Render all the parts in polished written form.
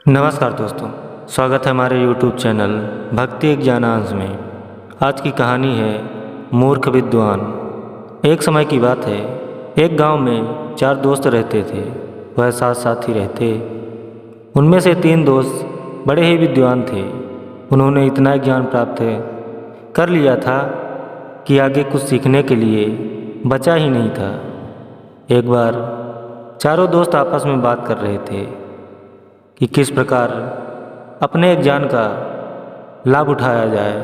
नमस्कार दोस्तों, स्वागत है हमारे YouTube चैनल भक्ति एक ज्ञानांश में। आज की कहानी है मूर्ख विद्वान। एक समय की बात है, एक गांव में 4 दोस्त रहते थे। वह साथ साथ ही रहते। उनमें से 3 दोस्त बड़े ही विद्वान थे। उन्होंने इतना ज्ञान प्राप्त कर लिया था कि आगे कुछ सीखने के लिए बचा ही नहीं था। एक बार चारों दोस्त आपस में बात कर रहे थे कि किस प्रकार अपने ज्ञान का लाभ उठाया जाए,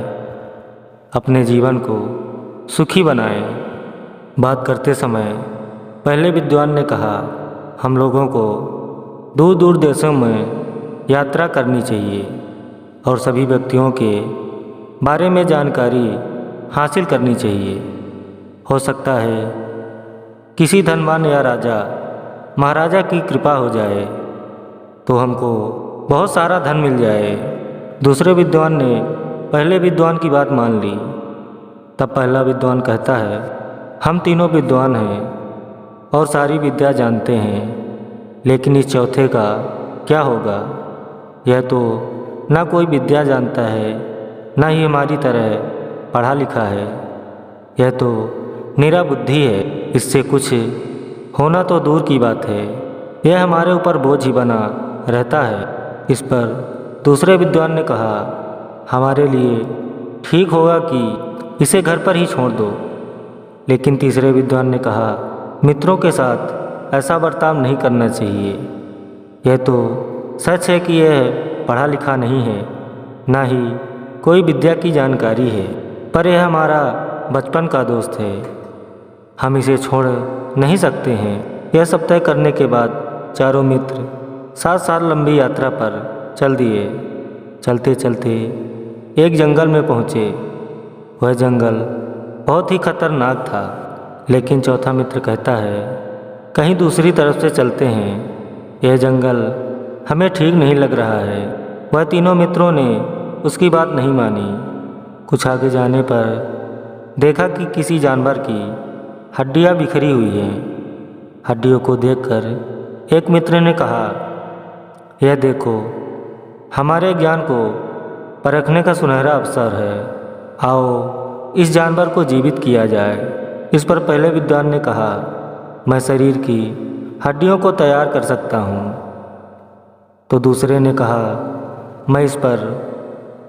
अपने जीवन को सुखी बनाएं। बात करते समय पहले विद्वान ने कहा, हम लोगों को दूर दूर देशों में यात्रा करनी चाहिए और सभी व्यक्तियों के बारे में जानकारी हासिल करनी चाहिए। हो सकता है किसी धनवान या राजा महाराजा की कृपा हो जाए तो हमको बहुत सारा धन मिल जाए। दूसरे विद्वान ने पहले विद्वान की बात मान ली। तब पहला विद्वान कहता है, हम तीनों विद्वान हैं और सारी विद्या जानते हैं, लेकिन इस चौथे का क्या होगा? यह तो ना कोई विद्या जानता है, ना ही हमारी तरह पढ़ा लिखा है। यह तो निरा बुद्धि है। इससे कुछ होना तो दूर की बात है, यह हमारे ऊपर बोझ ही बना रहता है। इस पर दूसरे विद्वान ने कहा, हमारे लिए ठीक होगा कि इसे घर पर ही छोड़ दो। लेकिन तीसरे विद्वान ने कहा, मित्रों के साथ ऐसा बर्ताव नहीं करना चाहिए। यह तो सच है कि यह पढ़ा लिखा नहीं है, ना ही कोई विद्या की जानकारी है, पर यह हमारा बचपन का दोस्त है। हम इसे छोड़ नहीं सकते हैं। यह सब तय करने के बाद चारों मित्र 7 साल लंबी यात्रा पर चल दिए। चलते चलते एक जंगल में पहुँचे। वह जंगल बहुत ही खतरनाक था, लेकिन चौथा मित्र कहता है, कहीं दूसरी तरफ से चलते हैं, यह जंगल हमें ठीक नहीं लग रहा है। वह तीनों मित्रों ने उसकी बात नहीं मानी। कुछ आगे जाने पर देखा कि किसी जानवर की हड्डियाँ बिखरी हुई हैं। हड्डियों को देखकर एक मित्र ने कहा, यह देखो, हमारे ज्ञान को परखने का सुनहरा अवसर है। आओ इस जानवर को जीवित किया जाए। इस पर पहले विद्वान ने कहा, मैं शरीर की हड्डियों को तैयार कर सकता हूँ। तो दूसरे ने कहा, मैं इस पर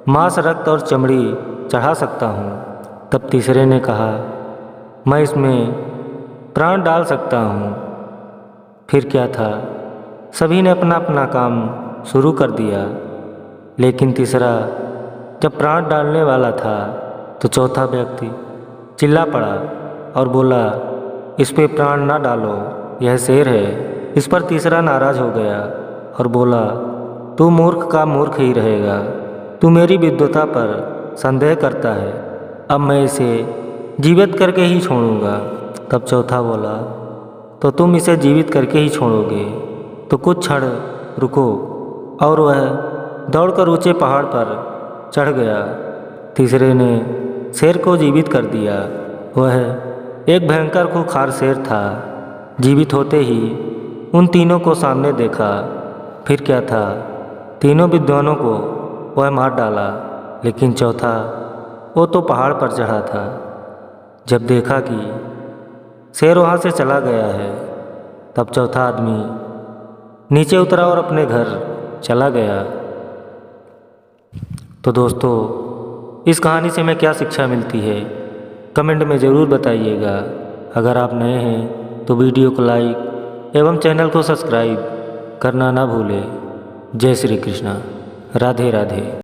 मांस, रक्त और चमड़ी चढ़ा सकता हूँ। तब तीसरे ने कहा, मैं इसमें प्राण डाल सकता हूँ। फिर क्या था, सभी ने अपना अपना काम शुरू कर दिया। लेकिन तीसरा जब प्राण डालने वाला था तो चौथा व्यक्ति चिल्ला पड़ा और बोला, इस पे प्राण ना डालो, यह शेर है। इस पर तीसरा नाराज हो गया और बोला, तू मूर्ख का मूर्ख ही रहेगा। तू मेरी विद्वता पर संदेह करता है। अब मैं इसे जीवित करके ही छोड़ूंगा। तब चौथा बोला, तो तुम इसे जीवित करके ही छोड़ोगे? तो कुछ क्षण रुको। और वह दौड़कर ऊंचे पहाड़ पर चढ़ गया। तीसरे ने शेर को जीवित कर दिया। वह एक भयंकर खूंखार शेर था। जीवित होते ही उन तीनों को सामने देखा। फिर क्या था, तीनों विद्वानों को वह मार डाला। लेकिन चौथा, वो तो पहाड़ पर चढ़ा था। जब देखा कि शेर वहाँ से चला गया है, तब चौथा आदमी नीचे उतरा और अपने घर चला गया। तो दोस्तों, इस कहानी से हमें क्या शिक्षा मिलती है, कमेंट में ज़रूर बताइएगा। अगर आप नए हैं तो वीडियो को लाइक एवं चैनल को सब्सक्राइब करना ना भूलें। जय श्री कृष्णा। राधे राधे।